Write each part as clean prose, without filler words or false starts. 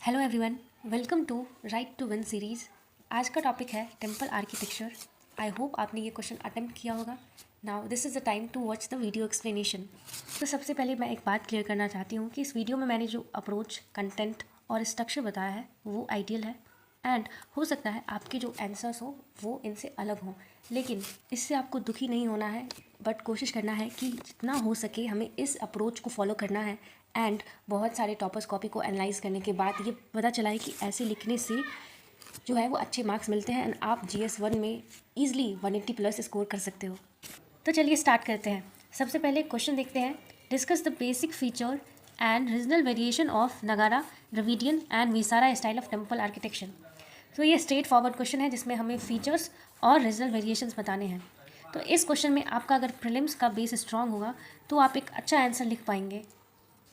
Hello everyone, welcome to right to win series. आज का topic है टेम्पल आर्किटेक्चर। आई होप आपने ये क्वेश्चन अटेम्प्ट किया होगा। Now this is the time to watch the video explanation. तो सबसे पहले मैं एक बात क्लियर करना चाहती हूँ कि इस वीडियो में मैंने जो अप्रोच, कंटेंट और स्ट्रक्चर बताया है वो आइडियल है एंड हो सकता है आपके जो आंसर्स हो वो इनसे अलग हों, लेकिन इससे आपको दुखी नहीं होना है, बट कोशिश करना है कि जितना हो सके हमें इस अप्रोच को फॉलो करना है। एंड बहुत सारे टॉपर्स कॉपी को एनालाइज करने के बाद ये पता चला है कि ऐसे लिखने से जो है वो अच्छे मार्क्स मिलते हैं एंड आप GS1 में ईजिली 180 प्लस स्कोर कर सकते हो। तो चलिए स्टार्ट करते हैं। सबसे पहले क्वेश्चन देखते हैं। Discuss the basic feature and regional variation of Nagara, Dravidian and Vesara style of temple architecture. तो ये स्ट्रेट फॉरवर्ड क्वेश्चन है जिसमें हमें फीचर्स और रीजनल वेरिएशंस बताने हैं। तो इस क्वेश्चन में आपका अगर प्रीलिम्स का बेस स्ट्रांग होगा तो आप एक अच्छा आंसर लिख पाएंगे।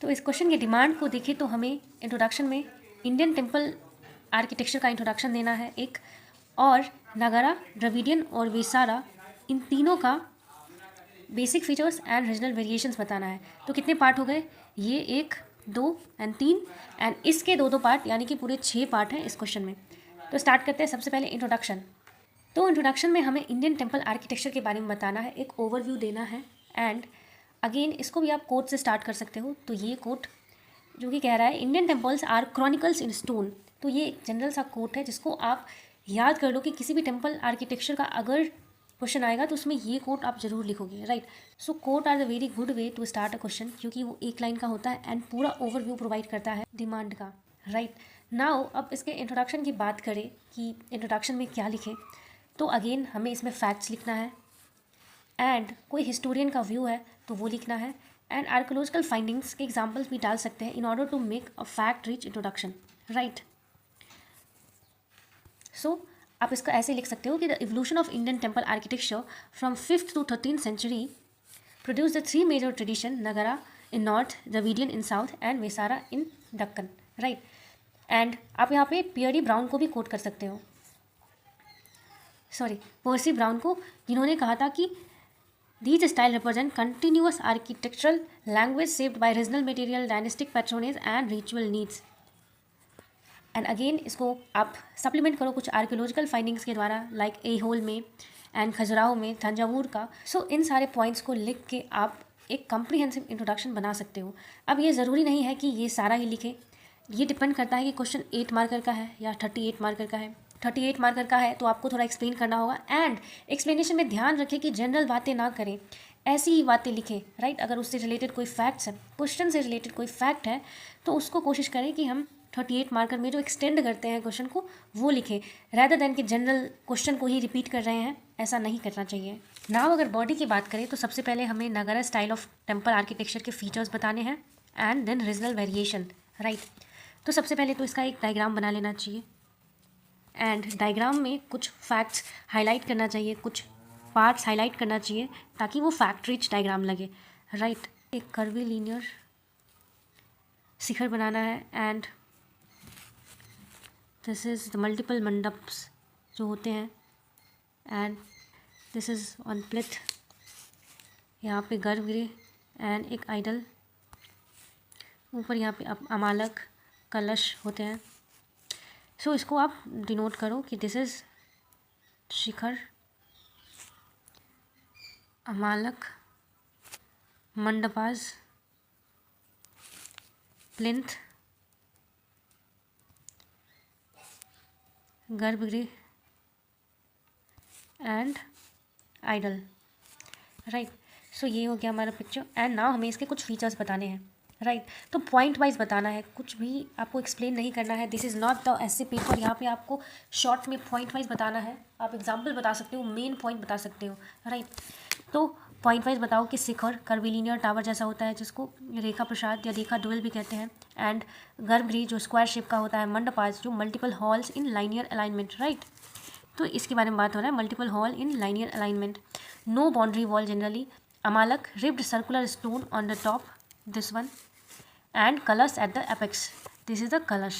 तो इस क्वेश्चन की डिमांड को देखें तो हमें इंट्रोडक्शन में इंडियन टेम्पल आर्किटेक्चर का इंट्रोडक्शन देना है एक, और नगारा, द्रविडियन और विसारा इन तीनों का basic features and regional variations बताना है। तो कितने पार्ट हो गए? ये 1, 2 एंड 3 एंड इसके दो पार्ट, यानी कि पूरे 6 पार्ट हैं इस क्वेश्चन में। तो स्टार्ट करते हैं। सबसे पहले इंट्रोडक्शन। तो इंट्रोडक्शन में हमें इंडियन टेम्पल आर्किटेक्चर के बारे में बताना है, एक ओवरव्यू देना है एंड अगेन इसको भी आप कोट से स्टार्ट कर सकते हो। तो ये कोट जो कि कह रहा है Indian temples are chronicles in stone. तो ये एक जनरल सा कोट है जिसको आप याद कर लो कि किसी भी टेम्पल आर्किटेक्चर का अगर क्वेश्चन आएगा तो उसमें ये कोट आप जरूर लिखोगे, right. So quote are the very good way to start a question, क्योंकि वो एक लाइन का होता है एंड पूरा ओवरव्यू प्रोवाइड करता है डिमांड का, राइट। नाउ अब इसके इंट्रोडक्शन की बात करें कि इंट्रोडक्शन में क्या लिखें, तो अगेन हमें इसमें फैक्ट्स लिखना है एंड कोई हिस्टोरियन का व्यू है तो वो लिखना है एंड आर्कोलॉजिकल फाइंडिंग्स के एग्जांपल्स भी डाल सकते हैं in order to make a fact rich introduction, right. So आप इसका ऐसे लिख सकते हो कि the evolution of Indian temple architecture from 5th to 13th century produce the 3 major tradition, Nagara in north, Dravidian in south and Vesara in Deccan, right. And आप यहाँ पे पियरी ब्राउन को भी कोट कर सकते हो, सॉरी पर्सी ब्राउन को, जिन्होंने कहा था कि these style represent continuous architectural language shaped by regional material, dynastic patronage and ritual needs. And again इसको आप सप्लीमेंट करो कुछ आर्कियोलॉजिकल फाइंडिंग्स के द्वारा, लाइक एहोल में एंड खजुराहो में, तंजावुर का। सो इन सारे पॉइंट्स को लिख के आप एक कॉम्प्रिहेंसिव इंट्रोडक्शन बना सकते हो। अब ये ज़रूरी नहीं है कि ये सारा ही लिखें, ये डिपेंड करता है कि क्वेश्चन 8 मार्कर का है या 38 मार्कर का है। 38 मार्कर का है तो आपको थोड़ा एक्सप्लेन करना होगा एंड एक्सप्लेनेशन में ध्यान रखें कि जनरल बातें ना करें, ऐसी ही बातें लिखें, राइट। अगर उससे रिलेटेड कोई फैक्ट्स है, क्वेश्चन से रिलेटेड कोई फैक्ट है, तो उसको कोशिश करें कि हम 38 मार्कर में जो एक्सटेंड करते हैं क्वेश्चन को वो लिखें, रैदर देन कि जनरल क्वेश्चन को ही रिपीट कर रहे हैं। ऐसा नहीं करना चाहिए। नाउ अगर बॉडी की बात करें तो सबसे पहले हमें Nagara style of temple architecture के फीचर्स बताने हैं and then regional variation, right. तो सबसे पहले तो इसका एक डायग्राम बना लेना चाहिए एंड डायग्राम में कुछ फैक्ट्स हाईलाइट करना चाहिए, कुछ पार्ट्स हाईलाइट करना चाहिए ताकि वो फैक्ट रिच डायग्राम लगे, राइट। एक कर्वी लीनियर शिखर बनाना है and this is the multiple mandaps जो होते हैं एंड दिस इज़ ऑन प्लिथ, यहाँ पे गर्भगृह एंड एक आइडल, ऊपर यहाँ पे अमालक, कलश होते हैं। सो इसको आप डिनोट करो कि this is shikhara, amalaka, mandapas, plinth, garbhagriha and idol, right. So ये हो गया हमारा पिक्चर एंड नाउ हमें इसके कुछ फीचर्स बताने हैं, राइट। तो पॉइंट वाइज बताना है, कुछ भी आपको एक्सप्लेन नहीं करना है। दिस इज़ नॉट द ऐसे पेपर, यहाँ पे आपको शॉर्ट में पॉइंट वाइज बताना है। आप एग्जाम्पल बता सकते हो, मेन पॉइंट बता सकते हो, राइट। तो पॉइंट वाइज बताओ कि शिखर कर्विलिनियर टावर जैसा होता है जिसको रेखा प्रसाद या रेखा डुअल भी कहते हैं, एंड गर्भगृह जो स्क्वायर शेप का होता है, मंडपास जो multiple halls in linear alignment, right. तो इसके बारे में बात हो रहा है, multiple hall in linear alignment, no boundary wall generally, amalaka ribbed circular stone on the top, this one, and colors at the apex, this is the kalash,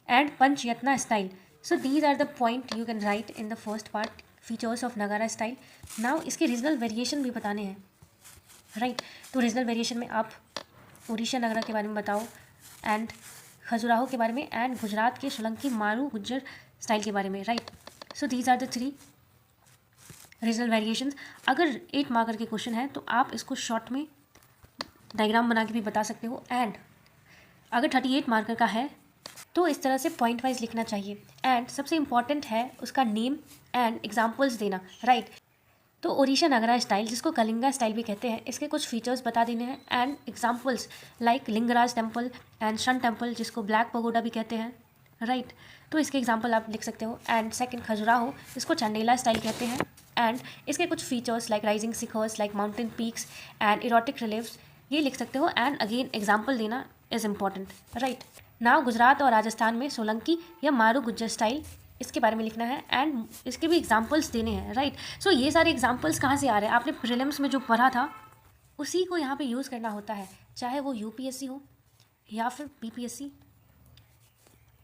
and panchayatna style. So these are the point you can write in the first part, features of nagara style. Now इसके regional variation भी बताने हैं, right. तो regional variation में आप उड़ीसा नगरा के बारे में बताओ एंड खजुराहो के बारे में, एंड गुजरात के सोलंकी मारू गुज्जर स्टाइल के बारे में, right. So these are the 3 regional variations. अगर 8 मार्कर के क्वेश्चन है तो आप इसको शॉर्ट में डायग्राम बना के भी बता सकते हो, एंड अगर 38 मार्कर का है तो इस तरह से पॉइंट वाइज लिखना चाहिए, एंड सबसे इम्पॉर्टेंट है उसका नेम एंड एग्जाम्पल्स देना, राइट। तो ओडिशा नगरा स्टाइल, जिसको कलिंगा स्टाइल भी कहते हैं, इसके कुछ फीचर्स बता देने हैं and examples like Lingaraj temple and शन टेम्पल, जिसको ब्लैक पगोडा भी कहते हैं, राइट। तो इसके एग्जाम्पल आप लिख सकते हो। एंड सेकंड खजुराहो, इसको चंडेला स्टाइल कहते हैं, एंड इसके कुछ features like rising shikharas like mountain peaks and erotic reliefs, ये लिख सकते हो, एंड अगेन एग्जाम्पल देना is important, right. Now Gujarat और राजस्थान में सोलंकी या मारू गुज्जर स्टाइल, इसके बारे में लिखना है एंड इसके भी एग्जाम्पल्स देने हैं, राइट। सो ये सारे एग्जाम्पल्स कहाँ से आ रहे हैं? आपने प्रीलिम्स में जो पढ़ा था उसी को यहाँ पे यूज़ करना होता है, चाहे वो यूपीएससी हो या फिर बीपीएससी।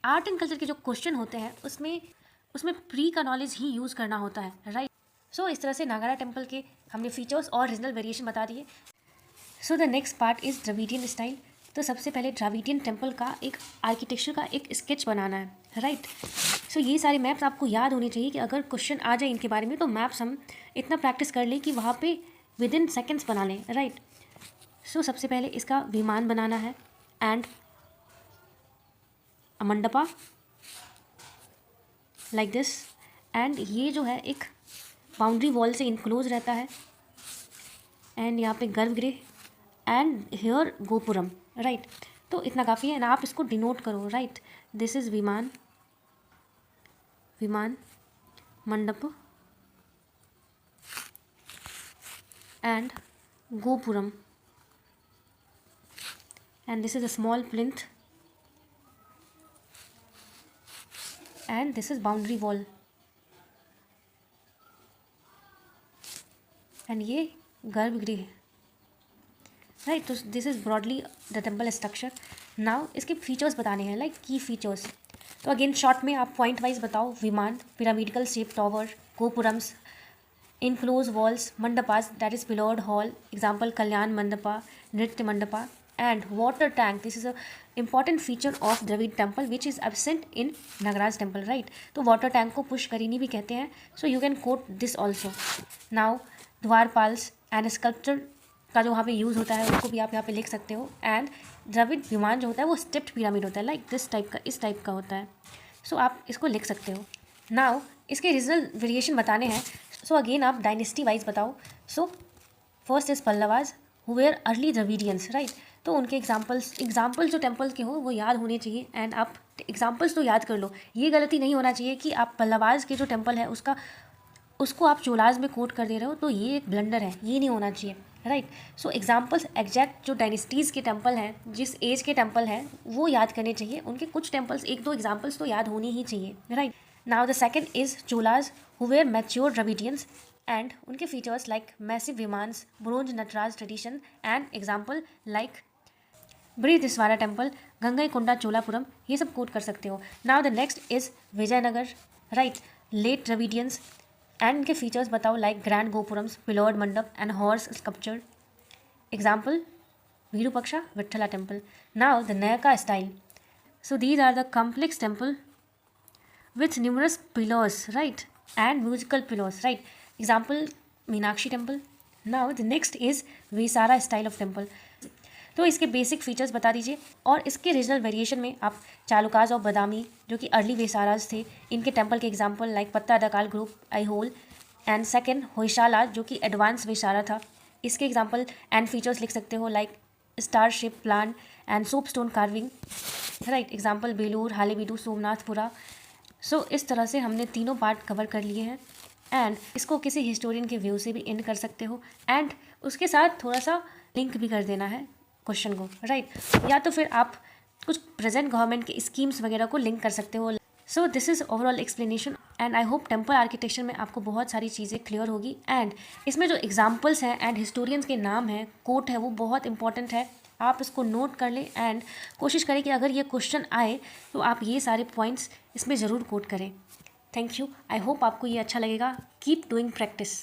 आर्ट एंड कल्चर के जो क्वेश्चन होते हैं उसमें प्री का नॉलेज ही यूज़ करना होता है, राइट। सो इस तरह से नागारा टेम्पल के हमने फीचर्स और रीजनल वेरिएशन बता दिए। So the next part is Dravidian style. तो सबसे पहले द्रविडियन टेम्पल का एक आर्किटेक्चर का एक स्केच बनाना है, राइट। सो ये सारे मैप्स आपको याद होने चाहिए कि अगर क्वेश्चन आ जाए इनके बारे में तो मैप्स हम इतना प्रैक्टिस कर लें कि वहाँ पे विद इन सेकेंड्स बना लें, राइट। सो सबसे पहले इसका विमान बनाना है and a mandapa like this, and ये जो है एक बाउंड्री वॉल से इनक्लोज रहता है, एंड यहाँ पे गर्भगृह एंड हियर गोपुरम, राइट। तो इतना काफ़ी है ना, आप इसको डिनोट करो, राइट। दिस इज़ विमान मंडप and gopuram, and this is a small plinth and this is boundary wall, and ये गर्भगृह, राइट। तो this is broadly the temple structure. Now इसके फीचर्स बताने हैं, लाइक की फीचर्स। तो अगेन शॉर्ट में आप पॉइंट वाइज बताओ। Vimana, pyramidical shape tower, gopurams, enclose walls, mandapas that is pillared hall, example Kalyana mandapa, Nritya mandapa, and water tank. This is a important feature of Dravid temple which is absent in Nagaraj temple, right। तो water tank को पुष्करिणी भी कहते हैं, so you can quote this also. Now dwarapals and sculpture का जो वहाँ पे यूज़ होता है उसको भी आप यहाँ पे लिख सकते हो, एंड द्रविड विमान जो होता है वो स्टेप्ड पिरामिड होता है, लाइक दिस टाइप का, इस टाइप का होता है, सो आप इसको लिख सकते हो। नाउ इसके रीजनल वेरिएशन बताने हैं, सो अगेन आप डायनेस्टी वाइज बताओ। So first is Pallavas who were early Dravidians, right. तो उनके एग्जाम्पल्स जो टेम्पल के हो वो याद होने चाहिए, एंड आप एग्जाम्पल्स तो याद कर लो। ये गलती नहीं होना चाहिए कि आप पल्लवाज के जो टेम्पल है उसको आप चोलाज में कोट कर दे रहे हो, तो ये एक ब्लंडर है, ये नहीं होना चाहिए, राइट। सो एग्जाम्पल्स एग्जैक्ट जो डायनेस्टीज़ के टेम्पल हैं, जिस एज के टेम्पल हैं वो याद करने चाहिए। उनके कुछ टेम्पल्स, 1-2 एग्जाम्पल्स तो याद होनी ही चाहिए, right. Now the second is Cholas who were mature Dravidians, and उनके features like massive vimanas, bronze Nataraja tradition, and example like Brihadeeswara temple, Gangaikonda Cholapuram, ये सब कोट कर सकते हो। Now the next is Vijayanagara, right, late Dravidians, and इनके फीचर्स बताओ like grand gopurams, pillared mandapa and horse sculpture, example Virupaksha Vitthala temple. Now the Nayaka style, so these are the complex temple with numerous pillars, right, and musical pillars, right, example Meenakshi temple. Now the next is Vesara style of temple. तो इसके basic features बता दीजिए, और इसके regional variation में आप चालुकाज और बदामी जो कि अर्ली वेसाराज थे, इनके टेम्पल के एग्जाम्पल लाइक पत्ता अदाकाल ग्रुप, आईहोल, एंड सेकेंड होयशाला जो कि एडवांस वेसारा था, इसके एग्जाम्पल एंड फीचर्स लिख सकते हो like star shape plan and soap stone carving, right, example Belur, Halebidu, Somanathapura. So इस तरह से हमने तीनों पार्ट कवर कर लिए हैं, एंड इसको किसी हिस्टोरियन के व्यू से भी एंड कर सकते हो, एंड उसके साथ थोड़ा सा लिंक भी कर देना है क्वेश्चन को, राइट। या तो फिर आप कुछ प्रेजेंट गवर्नमेंट के स्कीम्स वगैरह को लिंक कर सकते हो। So this is overall explanation, and I hope temple architecture में आपको बहुत सारी चीज़ें क्लियर होगी, एंड इसमें जो एग्जाम्पल्स हैं एंड हिस्टोरियंस के नाम हैं, कोट है, वो बहुत इंपॉर्टेंट है। आप इसको नोट कर लें, एंड कोशिश करें कि अगर ये क्वेश्चन आए तो आप ये सारे पॉइंट्स इसमें ज़रूर कोट करें। थैंक यू, आई होप आपको ये अच्छा लगेगा। Keep doing practice.